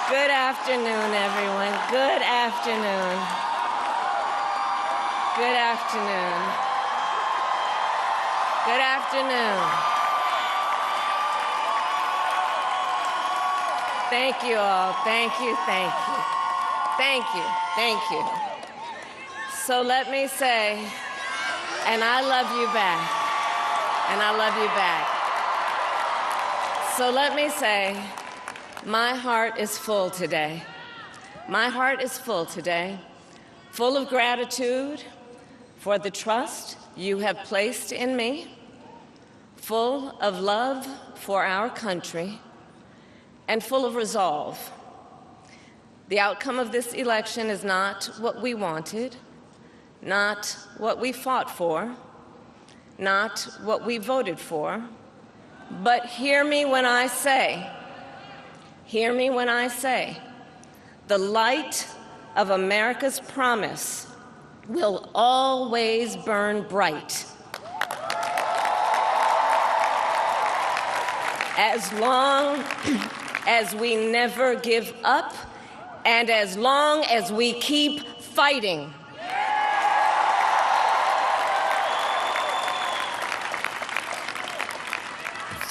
Good afternoon, everyone. Good afternoon. Good afternoon. Good afternoon. Thank you all. Thank you, thank you. Thank you, thank you. So let me say, and I love you back, and I love you back. So let me say, my heart is full today. My heart is full today, full of gratitude for the trust you have placed in me, full of love for our country, and full of resolve. The outcome of this election is not what we wanted, not what we fought for, not what we voted for, but hear me when I say, the light of America's promise will always burn bright. As long as we never give up, and as long as we keep fighting.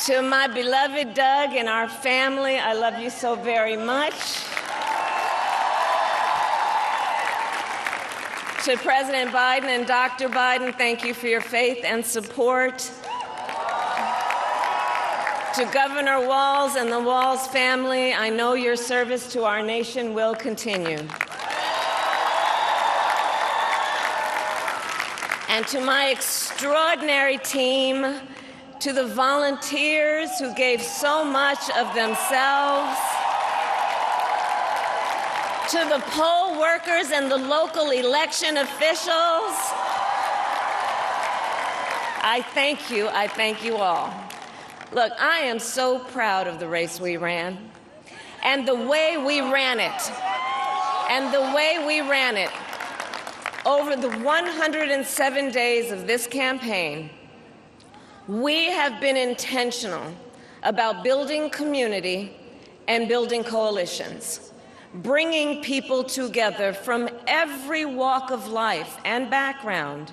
To my beloved Doug and our family, I love you so very much. To President Biden and Dr. Biden, thank you for your faith and support. To Governor Walz and the Walz family, I know your service to our nation will continue. And to my extraordinary team, to the volunteers who gave so much of themselves, to the poll workers and the local election officials, I thank you all. Look, I am so proud of the race we ran, and the way we ran it, over the 107 days of this campaign. We have been intentional about building community and building coalitions, bringing people together from every walk of life and background,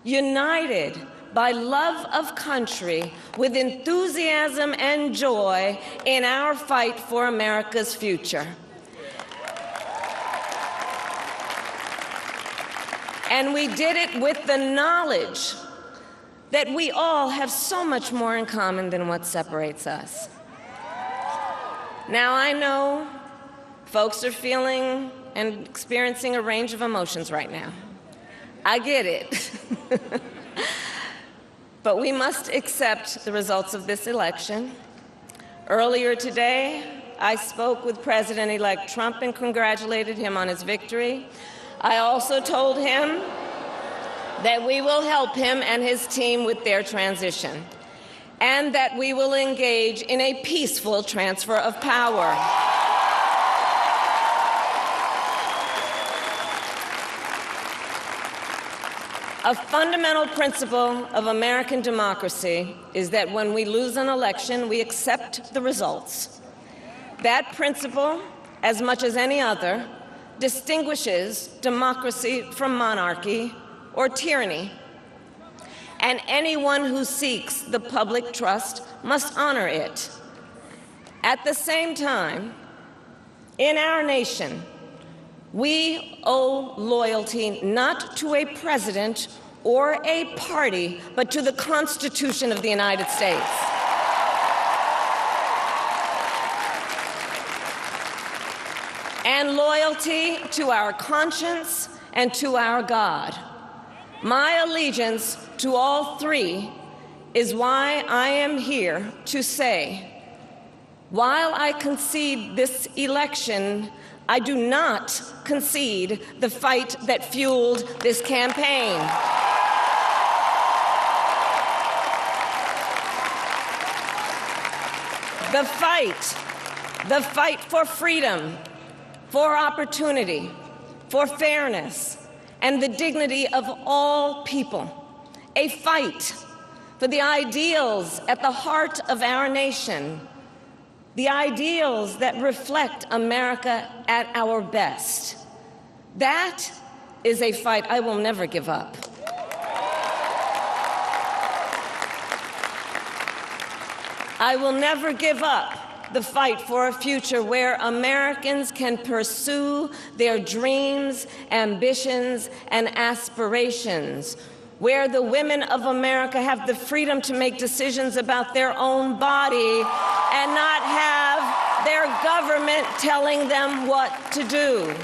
united by love of country with enthusiasm and joy in our fight for America's future. And we did it with the knowledge that we all have so much more in common than what separates us. Now, I know folks are feeling and experiencing a range of emotions right now. I get it. But we must accept the results of this election. Earlier today, I spoke with President-elect Trump and congratulated him on his victory. I also told him that we will help him and his team with their transition, and that we will engage in a peaceful transfer of power. A fundamental principle of American democracy is that when we lose an election, we accept the results. That principle, as much as any other, distinguishes democracy from monarchy or tyranny, and anyone who seeks the public trust must honor it. At the same time, in our nation, we owe loyalty not to a president or a party, but to the Constitution of the United States. And loyalty to our conscience and to our God. My allegiance to all three is why I am here to say, while I concede this election, I do not concede the fight that fueled this campaign. The fight for freedom, for opportunity, for fairness, and the dignity of all people. A fight for the ideals at the heart of our nation, the ideals that reflect America at our best. That is a fight I will never give up. I will never give up the fight for a future where Americans can pursue their dreams, ambitions, and aspirations, where the women of America have the freedom to make decisions about their own body and not have their government telling them what to do.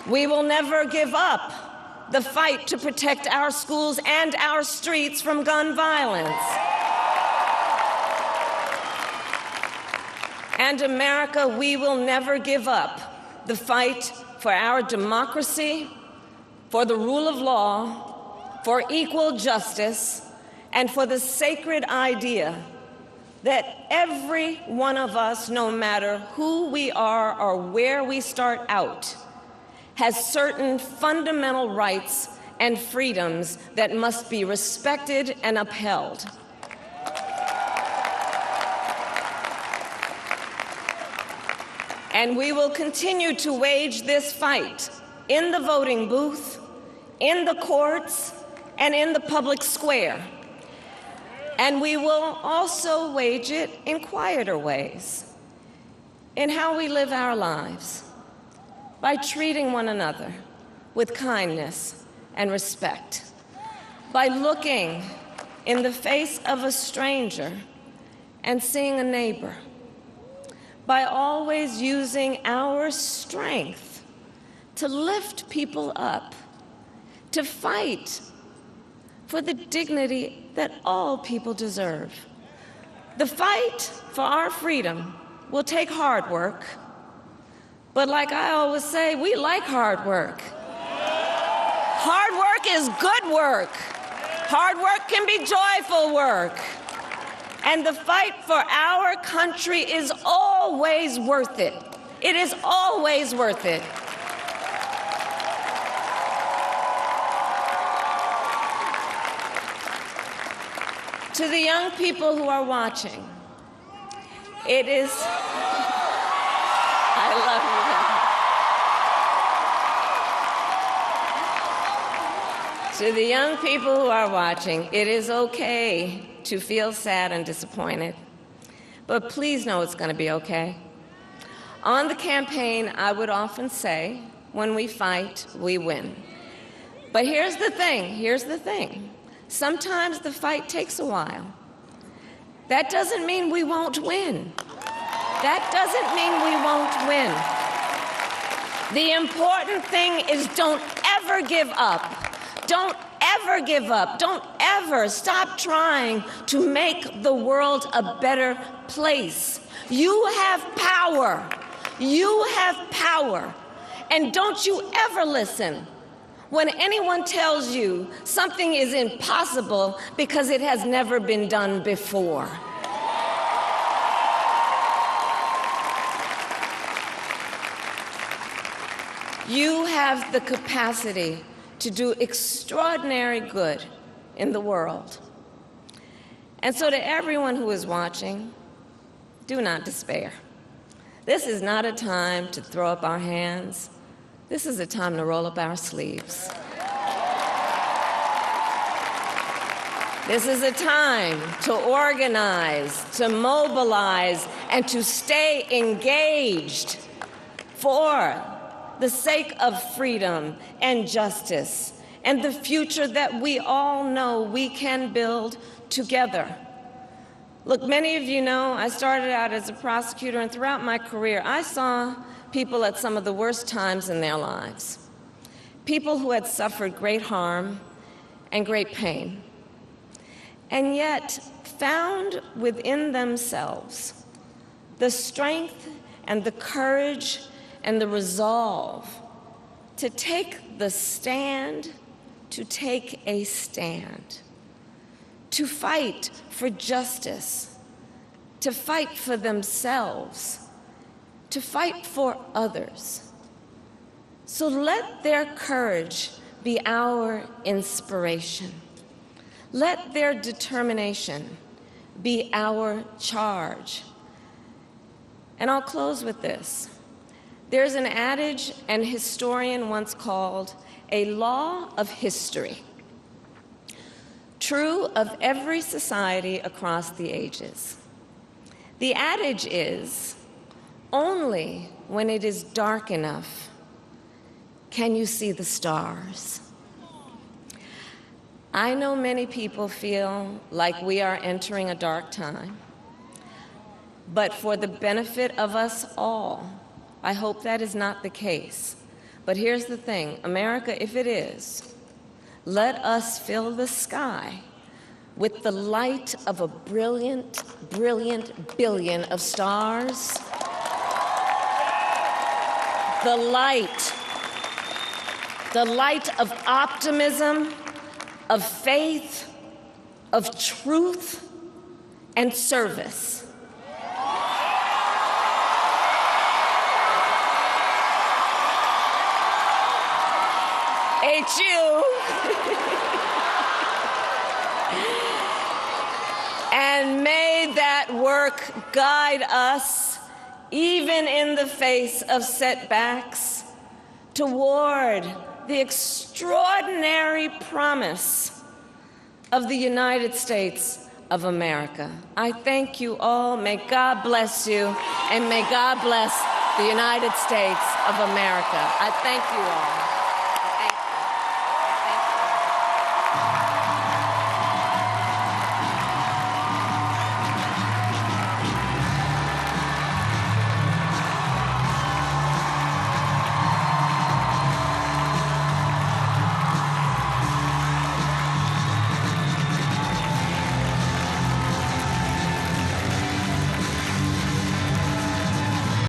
We will never give up the fight to protect our schools and our streets from gun violence. And America, we will never give up the fight for our democracy, for the rule of law, for equal justice, and for the sacred idea that every one of us, no matter who we are or where we start out, has certain fundamental rights and freedoms that must be respected and upheld. And we will continue to wage this fight in the voting booth, in the courts, and in the public square. And we will also wage it in quieter ways, in how we live our lives, by treating one another with kindness and respect, by looking in the face of a stranger and seeing a neighbor, by always using our strength to lift people up, to fight for the dignity that all people deserve. The fight for our freedom will take hard work, but like I always say, we like hard work. Hard work is good work. Hard work can be joyful work. And the fight for our country is always worth it. It is always worth it. To the young people who are watching, it is, I love you. To the young people who are watching, it is okay to feel sad and disappointed, but please know it's going to be okay. On the campaign, I would often say, when we fight, we win. But here's the thing. Sometimes the fight takes a while. That doesn't mean we won't win. That doesn't mean we won't win. The important thing is don't ever give up. Don't ever give up. Don't ever stop trying to make the world a better place. You have power. You have power. And don't you ever listen when anyone tells you something is impossible because it has never been done before. You have the capacity to do extraordinary good in the world. And so to everyone who is watching, do not despair. This is not a time to throw up our hands. This is a time to roll up our sleeves. This is a time to organize, to mobilize, and to stay engaged for the sake of freedom and justice and the future that we all know we can build together. Look, many of you know I started out as a prosecutor, and throughout my career, I saw people at some of the worst times in their lives. People who had suffered great harm and great pain, and yet found within themselves the strength and the courage and the resolve to take the stand, to take a stand, to fight for justice, to fight for themselves, to fight for others. So let their courage be our inspiration. Let their determination be our charge. And I'll close with this. There's an adage an historian once called a law of history, true of every society across the ages. The adage is, only when it is dark enough can you see the stars. I know many people feel like we are entering a dark time, but for the benefit of us all, I hope that is not the case. But here's the thing, America, if it is, let us fill the sky with the light of a brilliant, brilliant billion of stars. The light of optimism, of faith, of truth, and service. HU. And may that work guide us, even in the face of setbacks, toward the extraordinary promise of the United States of America. I thank you all. May God bless you, and may God bless the United States of America. I thank you all. Thank you. Thank you.